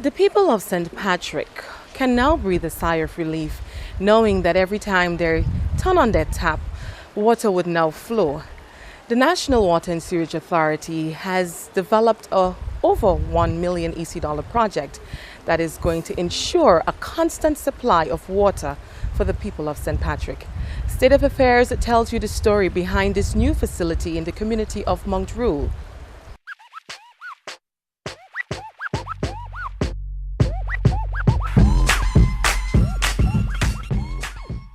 The people of St. Patrick can now breathe a sigh of relief, knowing that every time they turn on their tap, water would now flow. The National Water and Sewerage Authority has developed a over $1 million EC project that is going to ensure a constant supply of water for the people of St. Patrick. State of Affairs tells you the story behind this new facility in the community of Mount Rule.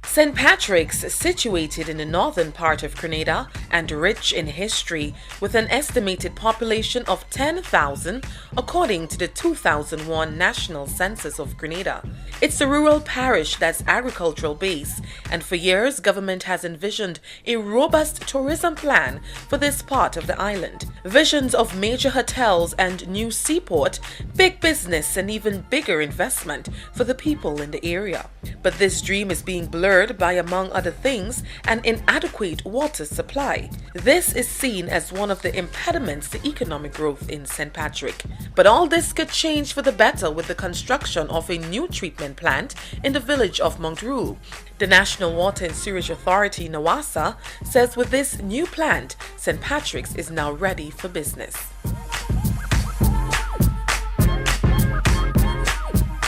St. Patrick's, situated in the northern part of Grenada and rich in history, with an estimated population of 10,000 according to the 2001 National Census of Grenada. It's a rural parish that's agricultural based, and for years government has envisioned a robust tourism plan for this part of the island. Visions of major hotels and new seaport, big business and even bigger investment for the people in the area. But this dream is being blurred by, among other things, an inadequate water supply. This is seen as one of the impediments to economic growth in St. Patrick. But all this could change for the better with the construction of a new treatment plant in the village of Mount Rule. The National Water and Sewerage Authority, Nawasa, says with this new plant, St. Patrick's is now ready for business.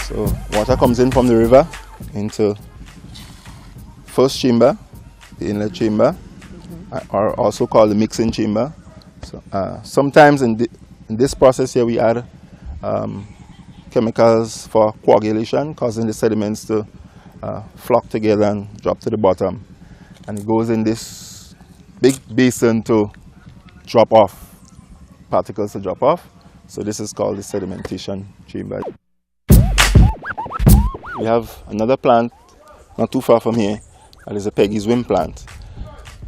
So water comes in from the river into first chamber, the inlet chamber, or also called the mixing chamber. So, sometimes in this process here we add chemicals for coagulation, causing the sediments to flock together and drop to the bottom. And it goes in this big basin to drop off, particles to drop off. So this is called the sedimentation chamber. We have another plant not too far from here. That is a Peggy's Wind plant.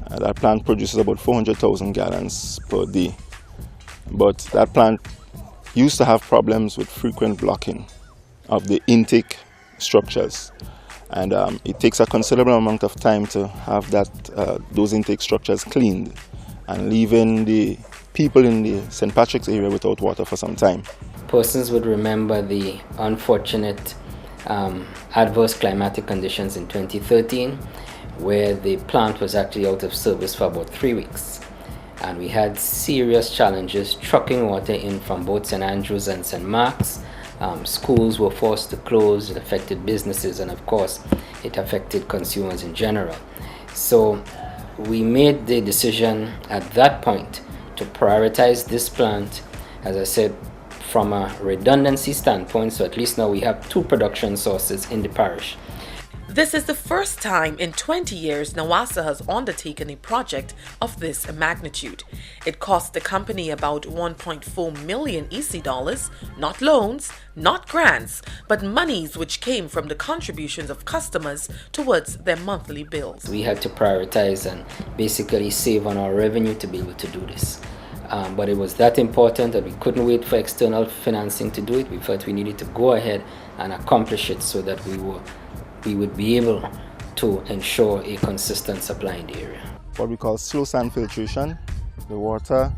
That plant produces about 400,000 gallons per day. But that plant used to have problems with frequent blocking of the intake structures. And it takes a considerable amount of time to have those intake structures cleaned and leaving the people in the St. Patrick's area without water for some time. Persons would remember the unfortunate adverse climatic conditions in 2013, where the plant was actually out of service for about 3 weeks. And we had serious challenges trucking water in from both St. Andrews and St. Mark's. Schools were forced to close, it affected businesses, and of course it affected consumers in general. So we made the decision at that point to prioritize this plant, as I said, from a redundancy standpoint, so at least now we have 2 production sources in the parish. This is the first time in 20 years Nawasa has undertaken a project of this magnitude. It cost the company about 1.4 million EC dollars, not loans, not grants, but monies which came from the contributions of customers towards their monthly bills. We had to prioritize and basically save on our revenue to be able to do this. But it was that important that we couldn't wait for external financing to do it. We felt we needed to go ahead and accomplish it so that we would be able to ensure a consistent supply in the area. What we call slow sand filtration. The water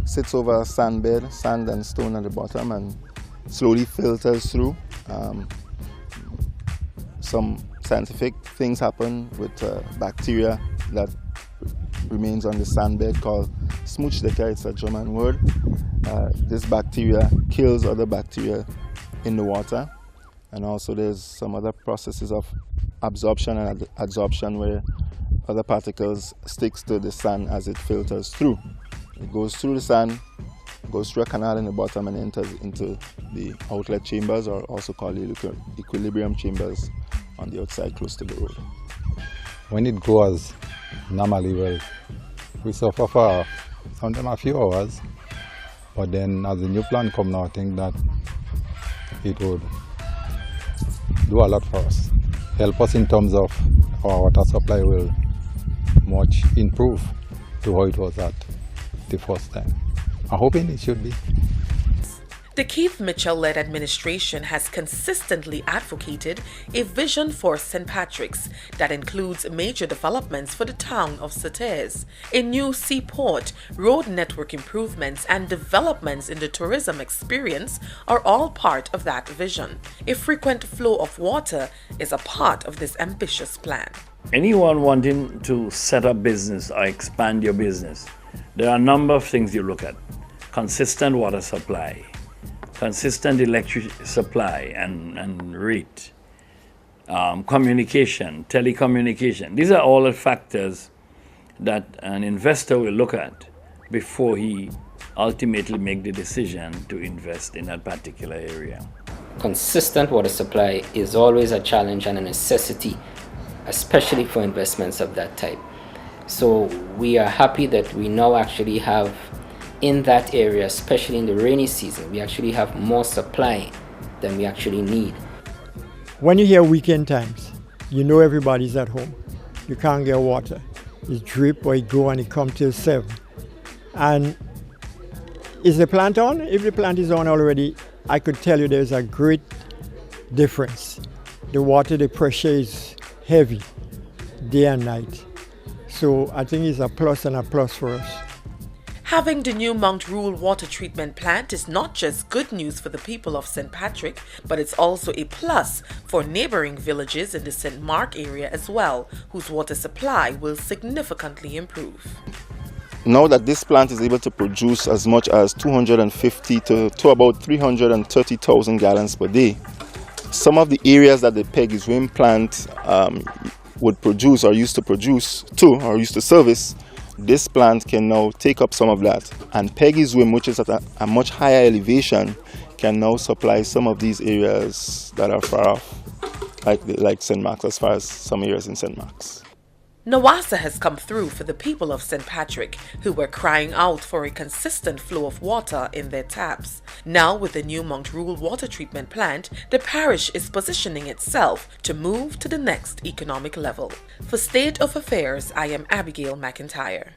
sits over a sand bed, sand and stone at the bottom, and slowly filters through. Some scientific things happen with bacteria that remains on the sand bed called Smutsdecker. It's a German word. This bacteria kills other bacteria in the water. And also there's some other processes of absorption and adsorption where other particles sticks to the sand as it filters through. It goes through the sand, goes through a canal in the bottom and enters into the outlet chambers, or also called the equilibrium chambers, on the outside close to the road. When it goes normally, we suffer for sometimes a few hours, but then as the new plant comes now, I think that it would do a lot for us, help us in terms of our water supply will much improve to how it was at the first time. I'm hoping it should be. The Keith Mitchell-led administration has consistently advocated a vision for St. Patrick's that includes major developments for the town of Sauteurs. A new seaport, road network improvements, and developments in the tourism experience are all part of that vision. A frequent flow of water is a part of this ambitious plan. Anyone wanting to set up business or expand your business, there are a number of things you look at. Consistent water supply, consistent electric supply and rate, communication, telecommunication. These are all the factors that an investor will look at before he ultimately make the decision to invest in that particular area. Consistent water supply is always a challenge and a necessity, especially for investments of that type. So we are happy that we now actually have in that area, especially in the rainy season, we actually have more supply than we actually need. When you hear weekend times, you know everybody's at home. You can't get water. It drip or it go and it come till 7. And is the plant on? If the plant is on already, I could tell you there's a great difference. The water, the pressure is heavy day and night. So I think it's a plus and a plus for us. Having the new Mount Rule water treatment plant is not just good news for the people of St. Patrick, but it's also a plus for neighboring villages in the St. Mark area as well, whose water supply will significantly improve. Now that this plant is able to produce as much as 250 to about 330,000 gallons per day, some of the areas that the Peggy's Rim plant would produce or used to service, this plant can now take up some of that, and Peggy's Rim, which is at a much higher elevation, can now supply some of these areas that are far off, like St. Mark's, as far as some areas in St. Mark's. Nawasa has come through for the people of St. Patrick, who were crying out for a consistent flow of water in their taps. Now, with the new Mount Rule water treatment plant, the parish is positioning itself to move to the next economic level. For State of Affairs, I am Abigail McIntyre.